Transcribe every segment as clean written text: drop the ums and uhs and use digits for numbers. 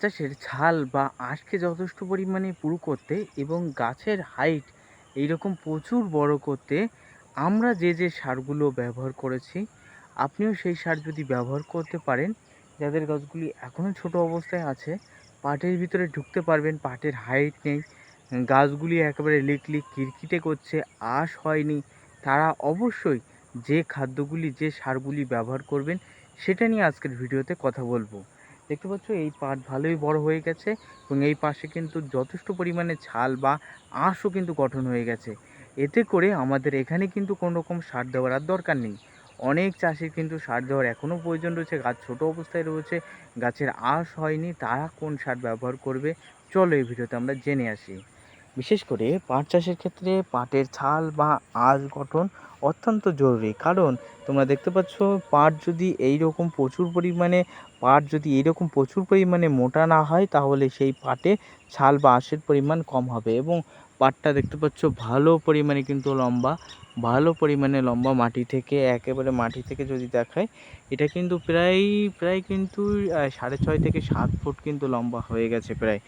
চাষের ছাল বা আঁশকে যথেষ্ট পরিমাণে পুরু করতে এবং গাছের হাইট এইরকম প্রচুর বড় করতে আমরা যে সারগুলো ব্যবহার করেছি, আপনিও সেই সার যদি ব্যবহার করতে পারেন, যাদের গাছগুলি এখনও ছোট অবস্থায় আছে, পাটের ভিতরে ঢুকতে পারবেন, পাটের হাইট নেই, গাছগুলি একেবারে লিকলিক কিরকিটে করছে, আঁশ হয়নি, তারা অবশ্যই যে খাদ্যগুলি যে সারগুলি ব্যবহার করবেন সেটা নিয়ে আজকের ভিডিওতে কথা বলবো। দেখতে পাচ্ছ এই পাট ভালোই বড় হয়ে গেছে এবং এই পাশে কিন্তু যথেষ্ট পরিমাণে ছাল বা আঁশও কিন্তু গঠন হয়ে গেছে। এতে করে আমাদের এখানে কিন্তু কোনো রকম সার দেওয়ার আর দরকার নেই। অনেক চাষির কিন্তু সার দেওয়ার এখনও প্রয়োজন রয়েছে, গাছ ছোট অবস্থায় রয়েছে, গাছের আঁশ হয়নি, তারা কোন সার ব্যবহার করবে চলো এই ভিডিওতে আমরা জেনে আসি। বিশেষ করে পাট চাষের ক্ষেত্রে পাটের ছাল বা আঁশ গঠন অত্যন্ত জরুরি, কারণ তোমরা দেখতে পাচ্ছ পাট যদি এইরকম প্রচুর পরিমাণে মোটা না হয়, তাহলে সেই পাটে ছাল বা আঁশের পরিমাণ কম হবে। এবং পাটটা দেখতে পাচ্ছ ভালো পরিমাণে লম্বা মাটি থেকে যদি দেখায়, এটা কিন্তু প্রায় কিন্তু 6.5 থেকে 7 ফুট কিন্তু লম্বা হয়ে গেছে প্রায়।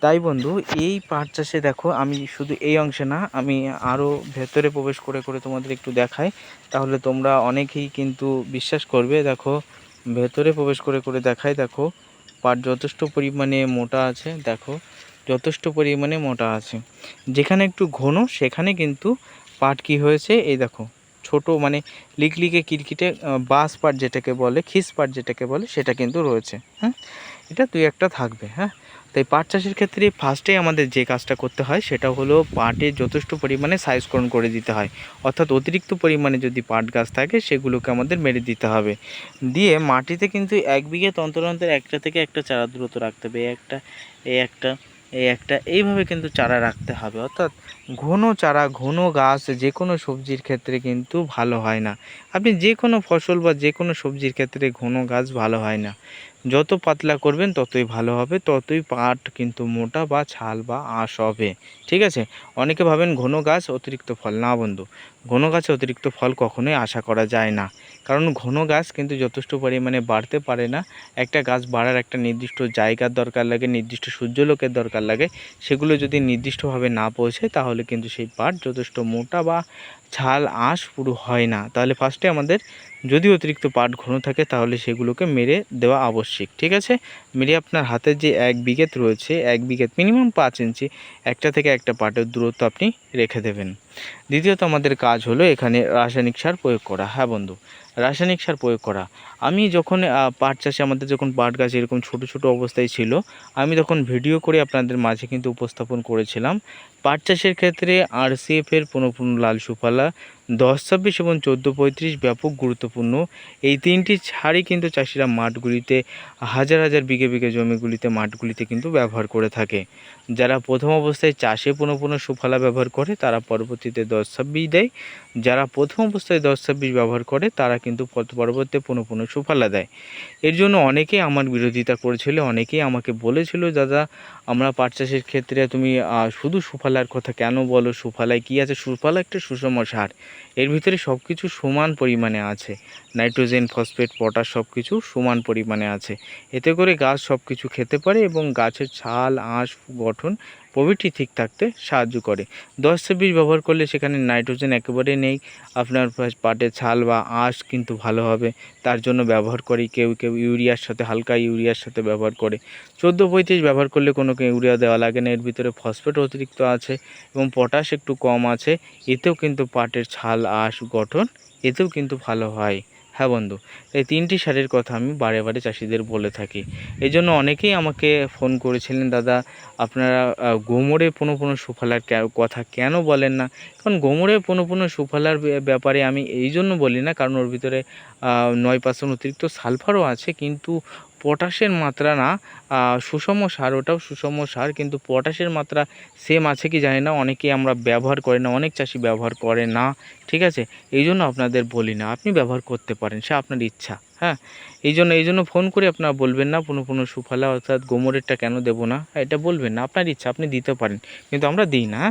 তাই বন্ধু, এই পাট চাষে দেখো, আমি শুধু এই অংশে না, আমি আরও ভেতরে প্রবেশ করে করে তোমাদের একটু দেখাই, তাহলে তোমরা অনেকেই কিন্তু বিশ্বাস করবে। দেখো, ভেতরে প্রবেশ করে করে দেখাই, দেখো পাট যথেষ্ট পরিমাণে মোটা আছে। দেখো, যথেষ্ট পরিমাণে মোটা আছে। যেখানে একটু ঘন সেখানে কিন্তু পাট কি হয়েছে, এই দেখো ছোট মানে লিকলিকে কিরকিটে বাস পাট যেটাকে বলে, খিস পাট যেটাকে বলে, সেটা কিন্তু রয়েছে। হ্যাঁ, এটা দুই একটা থাকবে। হ্যাঁ, তাই পাট চাষের ক্ষেত্রে ফার্স্টে আমাদের যে কাজটা করতে হয় সেটা হলো পাটের যথেষ্ট পরিমাণে সাইজকরণ করে দিতে হয়। অর্থাৎ অতিরিক্ত পরিমাণে যদি পাট গাছ থাকে সেগুলোকে আমাদের মেরে দিতে হবে। দিয়ে মাটিতে কিন্তু 1 বিঘে অন্তর অন্তর একটা থেকে একটা চারা দূরত্ব রাখতে হবে। এই একটা এই একটা এইভাবে কিন্তু চারা রাখতে হবে। অর্থাৎ ঘন চারা, ঘন গাছ যে কোনো সবজির ক্ষেত্রে কিন্তু ভালো হয় না। আপনি যে কোনো ফসল বা যে কোনো সবজির ক্ষেত্রে ঘন গাছ ভালো হয় না। যত পাতলা করবেন ততই ভালো হবে, ততই পাট কিন্তু মোটা বা ছাল বা আঁশ হবে। ঠিক আছে, অনেকে ভাবেন ঘন গাছ অতিরিক্ত ফল। না বন্ধু, ঘন গাছে অতিরিক্ত ফল কখনোই আশা করা যায় না, কারণ ঘন গাছ কিন্তু যথেষ্ট পরিমাণে বাড়তে পারে না। একটা গাছ বাড়ার একটা নির্দিষ্ট জায়গার দরকার লাগে, নির্দিষ্ট সূর্যলোকের দরকার লাগে। সেগুলো যদি নির্দিষ্টভাবে না পৌঁছায়, তাহলে কিন্তু সেই পাট যথেষ্ট মোটা বা ছাল আঁশ পুরো হয় না। তাহলে ফার্স্টে আমাদের যদি অতিরিক্ত পাট ঘন থাকে, তাহলে সেগুলোকে মেরে দেওয়া আবশ্যিক। ঠিক আছে, মেরে আপনার হাতের যে 1 বিঘে রয়েছে, 1 বিঘে মিনিমাম 5 ইঞ্চি একটা থেকে একটা পাটের দূরত্ব আপনি রেখে দেবেন। দ্বিতীয়ত আমাদের কাজ হলো এখানে রাসায়নিক সার প্রয়োগ করা। হ্যাঁ বন্ধু, রাসায়নিক সার প্রয়োগ করা। আমি যখন পাট চাষে আমাদের যখন পাট গাছ এরকম ছোট ছোট অবস্থায় ছিল, আমি তখন ভিডিও করে আপনাদের মাঝে কিন্তু উপস্থাপন করেছিলাম। পাট চাষের ক্ষেত্রে RCF-এর 15 লাল সুফলা, 10-26 এবং 14-35 ব্যাপক গুরুত্বপূর্ণ। এই তিনটি সারই কিন্তু চাষিরা মাঠগুলিতে, হাজার হাজার বিঘে বিঘে জমিগুলিতে, মাঠগুলিতে কিন্তু ব্যবহার করে থাকে। যারা প্রথম অবস্থায় চাষে 15-15 সুফলা ব্যবহার করে, তারা পরবর্তীতে 10-26 দেয়। যারা প্রথম অবস্থায় 10-26 ব্যবহার করে, তারা কিন্তু পরবর্তীতে 15-15 সুফলা দেয়। এর জন্য অনেকেই আমার বিরোধিতা করেছিল, অনেকেই আমাকে বলেছিল, দাদা আমরা পাট চাষের ক্ষেত্রে তুমি শুধু সুফলার কথা কেন বলো, সুফলায় কী আছে? সুফলা একটা সুষম সার, এর ভিতরে সব কিছু সমান পরিমাণে আছে, নাইট্রোজেন, ফসফেট, পটাশ সব কিছু সমান পরিমাণে আছে। এতে করে গাছ সব কিছু খেতে পারে এবং গাছের ছাল, আঁশ, গঠন প্রভৃতি ঠিক থাকতে সাহায্য করে। 10-26 ব্যবহার করলে সেখানে নাইট্রোজেন একেবারে নেই, আপনার পাটের ছাল বা আঁশ কিন্তু ভালো হবে। তার জন্য ব্যবহার করি কেউ কেউ ইউরিয়ার সাথে, হালকা ইউরিয়ার সাথে ব্যবহার করে। 14-35 ব্যবহার করলে কোনো ইউরিয়া দেওয়া লাগে না, এর ভিতরে ফসফেট অতিরিক্ত আছে এবং পটাশ একটু কম আছে। এতেও কিন্তু পাটের ছাল, আঁশ, গঠন এতেও কিন্তু ভালো হয়। হ্যাঁ বন্ধু, এই তিনটি সারের কথা আমি বারে বারে চাষিদের বলে থাকি। এই জন্য অনেকেই আমাকে ফোন করেছিলেন, দাদা আপনারা গোমরে 15-15 সুফলার কথা কেন বলেন না? কারণ গোমরে 15-15 সুফলার ব্যাপারে আমি এই জন্য বলি না, কারণ ওর ভিতরে 9% অতিরিক্ত সালফারও আছে, কিন্তু পটাশের মাত্রা না। সুষম সার, ওটাও সুষম সার, কিন্তু পটাশের মাত্রা সেম আছে কি জানি না, অনেকেই আমরা ব্যবহার করি না, অনেক চাষি ব্যবহার করে না। ঠিক আছে, এই জন্য আপনাদের বলি না, আপনি ব্যবহার করতে পারেন, সে আপনার ইচ্ছা। হ্যাঁ, এই জন্য ফোন করে আপনারা বলবেন না পুনঃ পুনঃ সুফলা অর্থাৎ গোমরেরটা কেন দেবো না, এটা বলবেন না, আপনার ইচ্ছা, আপনি দিতে পারেন, কিন্তু আমরা দিই না।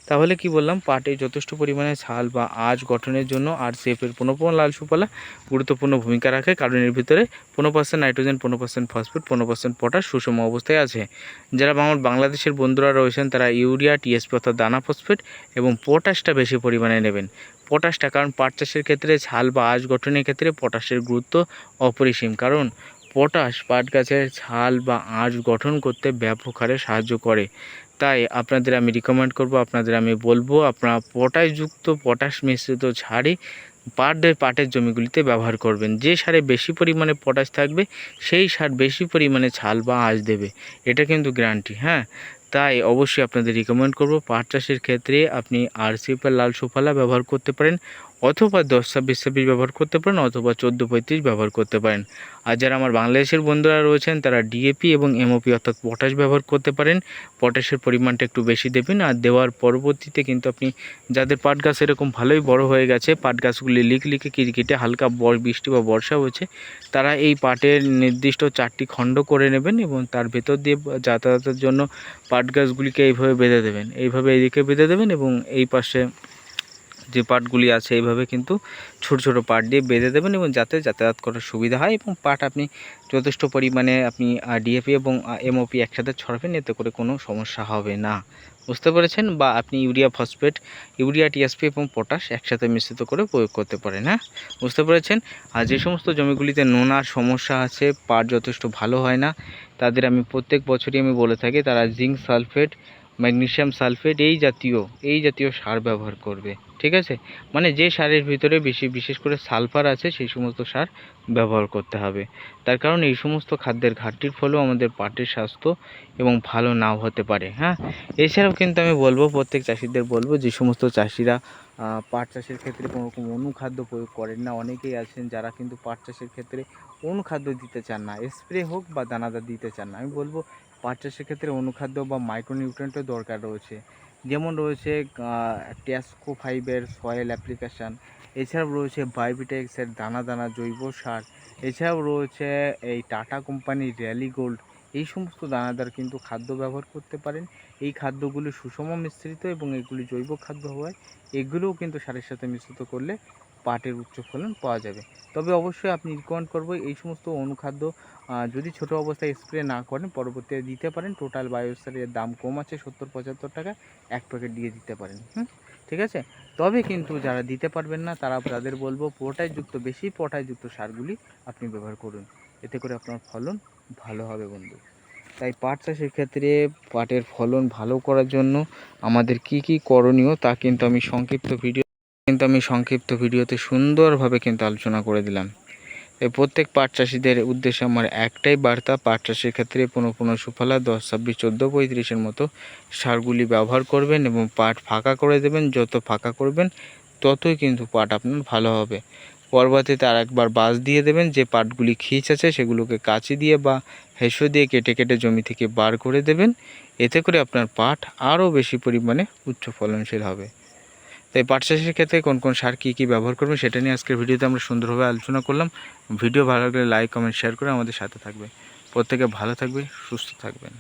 তাহলে কি বললাম, পাটে যথেষ্ট পরিমাণে ছাল বা আঁশ গঠনের জন্য আরসিএফের 15 লাল সুফলা গুরুত্বপূর্ণ ভূমিকা রাখে, কারণ এর ভিতরে 15% নাইট্রোজেন, 15% ফসফেট, 15% পটাশ সুষম অবস্থায় আছে। যারা আমার বাংলাদেশের বন্ধুরা রয়েছেন তারা ইউরিয়া, টিএসপি অর্থাৎ দানা ফসফেট এবং পটাশটা বেশি পরিমাণে নেবেন। পটাশটা, কারণ পাট চাষের ক্ষেত্রে ছাল বা আঁশ গঠনের ক্ষেত্রে পটাশের গুরুত্ব অপরিসীম, কারণ পটাশ পাট গাছের ছাল বা আঁশ গঠন করতে ব্যাপক হারে সাহায্য করে। তাই আপনাদের আমি রিকমেন্ড করব, আপনাদের আমি বলবো, আপনারা পটাশ মিশ্রিত সারই পাটের জমিগুলিতে ব্যবহার করবেন। যে সারে বেশি পরিমাণে পটাশ থাকবে সেই সার বেশি পরিমাণে ছাল বা আঁশ দেবে, এটা কিন্তু গ্যারান্টি। হ্যাঁ, তাই অবশ্যই আপনাদের রিকমেন্ড করব, পাট চাষের ক্ষেত্রে আপনি আরসিএফের লাল সুফলা ব্যবহার করতে পারেন, অথবা 10-26-26 ব্যবহার করতে পারেন, অথবা 14-35 ব্যবহার করতে পারেন। আর যারা আমার বাংলাদেশের বন্ধুরা রয়েছেন তারা ডিএপি এবং এমওপি অর্থাৎ পটাশ ব্যবহার করতে পারেন। পটাশের পরিমাণটা একটু বেশি দেবেন, আর দেওয়ার পরবর্তীতে কিন্তু আপনি, যাদের পাট গাছ এরকম ভালোই বড় হয়ে গেছে, পাট গাছগুলি লিকলিকে কিরকিটে হালকা বৃষ্টি বা বর্ষা হয়েছে, তারা এই পাটের নির্দিষ্ট 4টি খণ্ড করে নেবেন এবং তার ভেতর দিয়ে যাতায়াতের জন্য পাট গাছগুলিকে এইভাবে বেঁধে দেবেন, এইভাবে এইদিকে বেঁধে দেবেন, এবং এই পাশে যে পাটগুলি আছে এইভাবে কিন্তু ছোট ছোট পাট দিয়ে বেঁধে দেবেন, এবং যাতে যাতায়াত করার সুবিধা হয়, এবং পাট আপনি যথেষ্ট পরিমাণে আপনি ডিএপি এবং এমওপি একসাথে ছড়াবেন, এতে করে কোনো সমস্যা হবে না। বুঝতে পেরেছেন? বা আপনি ইউরিয়া, টিএসপি এবং পটাশ একসাথে মিশ্রিত করে প্রয়োগ করতে পারেন। হ্যাঁ, বুঝতে পেরেছেন? আর যে সমস্ত জমিগুলিতে নোনার সমস্যা আছে, পাট যথেষ্ট ভালো হয় না, তাদের আমি প্রত্যেক বছরই আমি বলে থাকি তারা জিঙ্ক সালফেট, ম্যাগনেসিয়াম সালফেট এই জাতীয় সার ব্যবহার করবে। ঠিক আছে, মানে যে সারের ভিতরে বিশেষ করে সালফার আছে সেই সমস্ত সার ব্যবহার করতে হবে। তার কারণ এই সমস্ত খাদ্যের ঘাটতির ফলেও আমাদের পাটের স্বাস্থ্য এবং ভালো নাও হতে পারে। হ্যাঁ, এছাড়াও কিন্তু আমি বলবো, প্রত্যেক চাষিদের বলবো, যে সমস্ত চাষিরা পাট চাষের ক্ষেত্রে কোনো রকম অনুখাদ্য প্রয়োগ করেন না, অনেকেই আছেন যারা কিন্তু পাট চাষের ক্ষেত্রে অনুখাদ্য দিতে চান না, স্প্রে হোক বা দানাদার দিতে চান না। আমি বলবো পাট চাষের ক্ষেত্রে অনুখাদ্য বা মাইক্রোনিউট্রিয়েন্টের দরকার রয়েছে, যেমন রয়েছে টেস্কো 5-এর সয়েল অ্যাপ্লিকেশান, এছাড়াও রয়েছে বায়োভিটেক্সের দানা জৈব সার, এছাড়াও রয়েছে এই টাটা কোম্পানির র্যালি গোল্ড, এই সমস্ত দানাদার কিন্তু খাদ্য ব্যবহার করতে পারেন। এই খাদ্যগুলি সুষম মিশ্রিত এবং এগুলি জৈব খাদ্য হওয়ায় এগুলোও কিন্তু সারের সাথে মিশ্রিত করলে পাটের উচ্চ ফলন পাওয়া যাবে। তবে অবশ্যই আপনি রিকমেন্ড করবো এই সমস্ত অনুখাদ্য যদি ছোট অবস্থায় স্প্রে না করেন পরবর্তীতে দিতে পারেন। টোটাল বায়োসারের দাম কম আছে 70-75 টাকা, এক প্যাকেট দিয়ে দিতে পারেন। ঠিক আছে, তবে কিন্তু যারা দিতে পারবেন না তাদের বলবো বেশি পটাশযুক্ত সারগুলি আপনি ব্যবহার করুন, এতে করে আপনার ফলন ভালো হবে বন্ধু। তাই পাট চাষের ক্ষেত্রে পাটের ফলন ভালো করার জন্য আমাদের কি করণীয় তা কিন্তু আমি সংক্ষিপ্ত ভিডিওতে সুন্দরভাবে কিন্তু আলোচনা করে দিলাম। এই প্রত্যেক পাট চাষিদের উদ্দেশ্যে আমার একটাই বার্তা, পাট চাষের ক্ষেত্রে পুনঃ সুফলা 10-26-14-35-এর মতো সারগুলি ব্যবহার করবেন এবং পাট ফাঁকা করে দেবেন। যত ফাঁকা করবেন ততই কিন্তু পাট আপনার ভালো হবে। পরবর্তীতে আরেকবার বাঁশ দিয়ে দেবেন, যে পাটগুলি খিঁচ আছে সেগুলোকে কাঁচি দিয়ে বা হেসো দিয়ে কেটে জমি থেকে বার করে দেবেন, এতে করে আপনার পাট আরও বেশি পরিমাণে উচ্চ ফলনশীল হবে। তাই পাট চাষের ক্ষেত্রে কোন সার কী ব্যবহার করবেন সেটা নিয়ে আজকের ভিডিওতে আমরা সুন্দরভাবে আলোচনা করলাম। ভিডিও ভালো লাগলে লাইক, কমেন্ট, শেয়ার করে আমাদের সাথে থাকবে। প্রত্যেকে ভালো থাকবে, সুস্থ থাকবেন।